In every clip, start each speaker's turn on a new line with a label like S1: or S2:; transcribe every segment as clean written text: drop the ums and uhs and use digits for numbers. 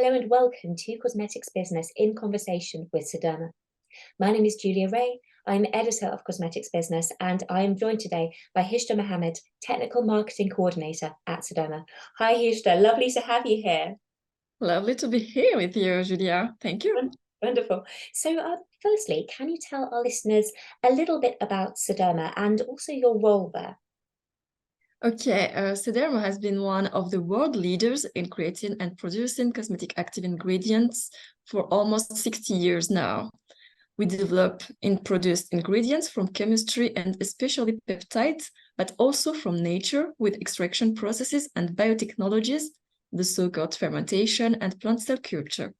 S1: Hello and welcome to Cosmetics Business in Conversation with Sederma. My name is Julia Ray. I'm editor of Cosmetics Business, and I am joined today by Hishda Mohammed, Technical Marketing Coordinator at Sederma. Hi, Hishda. Lovely to have you here.
S2: Lovely to be here with you, Julia. Thank you.
S1: Wonderful. So, firstly, can you tell our listeners a little bit about Sederma and also your role there?
S2: Okay, Sederma has been one of the world leaders in creating and producing cosmetic active ingredients for almost 60 years now. We develop and produce ingredients from chemistry and especially peptides, but also from nature with extraction processes and biotechnologies, the so-called fermentation and plant cell culture.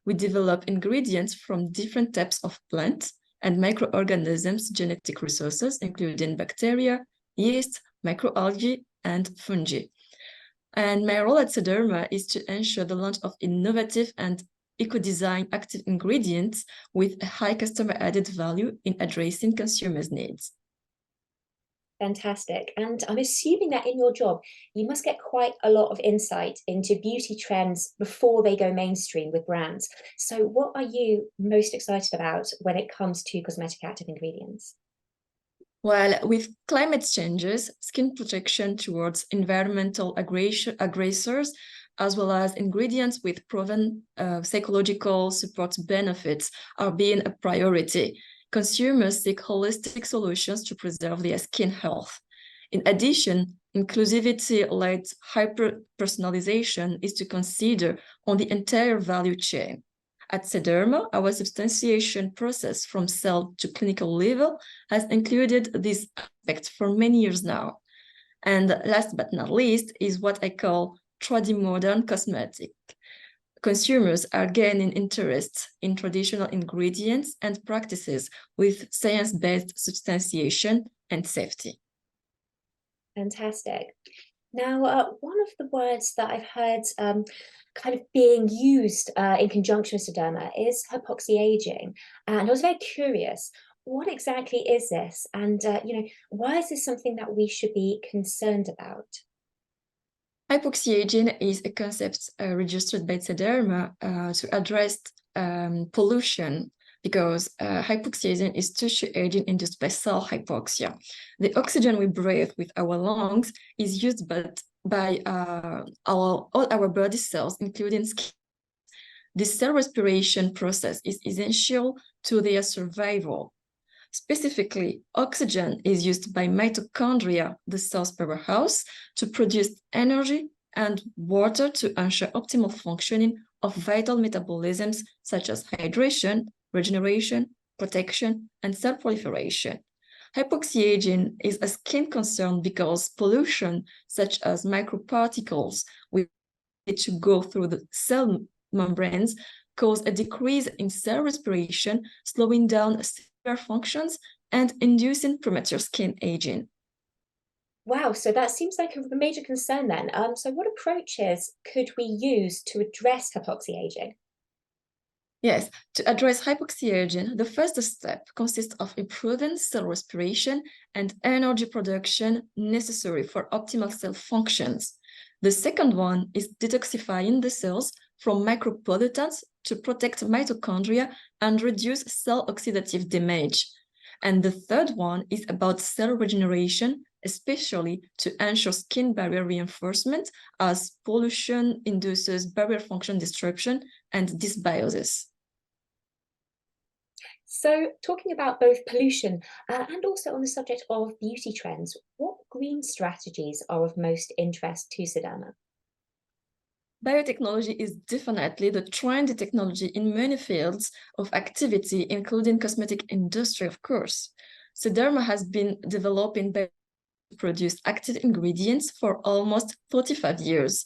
S2: We develop ingredients from different types of plants and microorganisms' genetic resources, including bacteria, yeast, microalgae, and fungi. And my role at Sederma is to ensure the launch of innovative and eco-design active ingredients with a high customer added value in addressing consumers' needs.
S1: Fantastic. And I'm assuming that in your job, you must get quite a lot of insight into beauty trends before they go mainstream with brands. So what are you most excited about when it comes to cosmetic active ingredients?
S2: Well, with climate changes, skin protection towards environmental aggressors, as well as ingredients with proven psychological support benefits are being a priority. Consumers seek holistic solutions to preserve their skin health. In addition, inclusivity-led hyper-personalization is to consider on the entire value chain. At Sederma, our substantiation process from cell to clinical level has included this aspect for many years now. And last but not least is what I call trendy modern cosmetic. Consumers are gaining interest in traditional ingredients and practices with science-based substantiation and safety.
S1: Fantastic. Now, one of the words that I've heard kind of being used in conjunction with Sederma is hypoxia aging. And I was very curious, what exactly is this? And, why is this something that we should be concerned about?
S2: Hypoxia aging is a concept registered by Sederma to address pollution, because hypoxia aging is tissue aging induced by cell hypoxia. The oxygen we breathe with our lungs is used by all our body cells, including skin. This cell respiration process is essential to their survival. Specifically, oxygen is used by mitochondria, the cell's powerhouse, to produce energy, and water to ensure optimal functioning of vital metabolisms such as hydration, regeneration, protection, and cell proliferation. Hypoxia aging is a skin concern because pollution, such as microparticles, which go through the cell membranes, cause a decrease in cell respiration, slowing down cellular functions and inducing premature skin aging.
S1: Wow, so that seems like a major concern then. So what approaches could we use to address hypoxia aging?
S2: Yes, to address hypoxia aging, the first step consists of improving cell respiration and energy production necessary for optimal cell functions. The second one is detoxifying the cells from micropollutants to protect mitochondria and reduce cell oxidative damage. And the third one is about cell regeneration, especially to ensure skin barrier reinforcement, as pollution induces barrier function disruption and dysbiosis.
S1: So talking about both pollution and also on the subject of beauty trends, what green strategies are of most interest to Sederma?
S2: Biotechnology is definitely the trendy technology in many fields of activity, including cosmetic industry, of course. Sederma has been developing produced active ingredients for almost 45 years.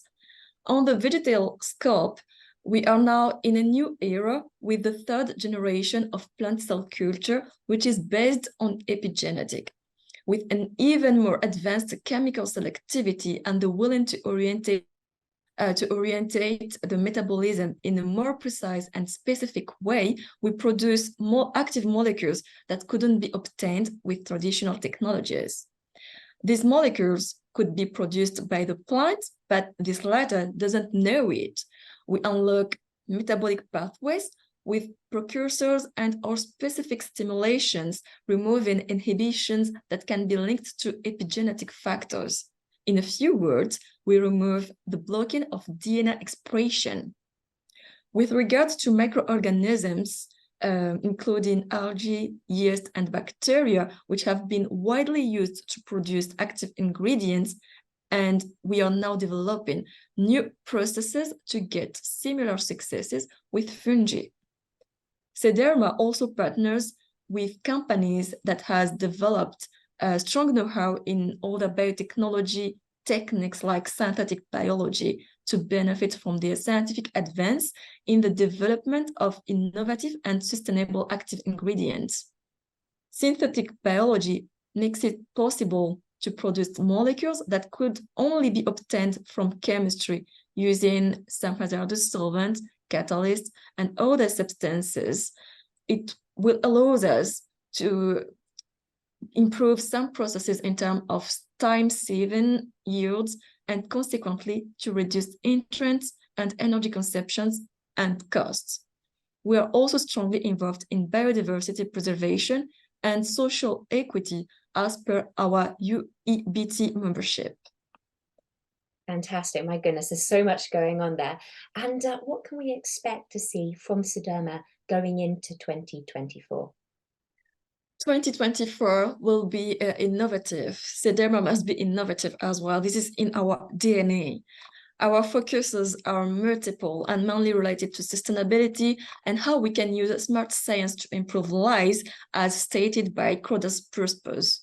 S2: On the vegetal scope, we are now in a new era with the third generation of plant cell culture, which is based on epigenetic, with an even more advanced chemical selectivity and the willing to orientate the metabolism in a more precise and specific way. We produce more active molecules that couldn't be obtained with traditional technologies. These molecules could be produced by the plant, but this latter doesn't know it. We unlock metabolic pathways with precursors and or specific stimulations, removing inhibitions that can be linked to epigenetic factors. In a few words, we remove the blocking of DNA expression. With regards to microorganisms, including algae, yeast, and bacteria, which have been widely used to produce active ingredients, and we are now developing new processes to get similar successes with fungi. Sederma also partners with companies that has developed strong know-how in other biotechnology techniques like synthetic biology to benefit from their scientific advance in the development of innovative and sustainable active ingredients. Synthetic biology makes it possible to produce molecules that could only be obtained from chemistry using some hazardous solvents, catalysts, and other substances. It will allow us to improve some processes in terms of time-saving yields and consequently to reduce nutrients and energy consumptions and costs. We are also strongly involved in biodiversity preservation and social equity as per our UEBT membership.
S1: Fantastic. My goodness, there's so much going on there. And what can we expect to see from Sederma going into 2024?
S2: 2024 will be innovative. Sederma must be innovative as well. This is in our DNA. Our focuses are multiple and mainly related to sustainability and how we can use smart science to improve lives, as stated by Croda's purpose.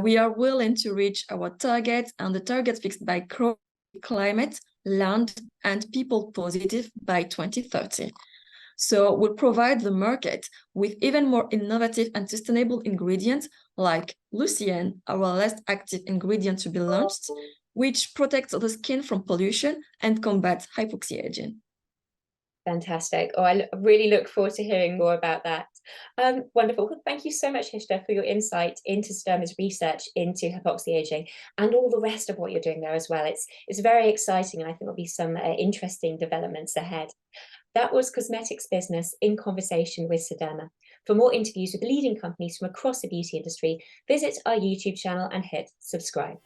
S2: We are willing to reach our targets, and the targets fixed by climate, land, and people positive by 2030. So we'll provide the market with even more innovative and sustainable ingredients like Lucien, our last active ingredient to be launched, which protects the skin from pollution and combats hypoxia-aging.
S1: Fantastic. Oh, I really look forward to hearing more about that. Wonderful. Thank you so much, Hishda, for your insight into Sederma's research into hypoxia aging and all the rest of what you're doing there as well. It's very exciting, and I think there'll be some interesting developments ahead. That was Cosmetics Business in conversation with Sederma. For more interviews with leading companies from across the beauty industry, visit our YouTube channel and hit subscribe.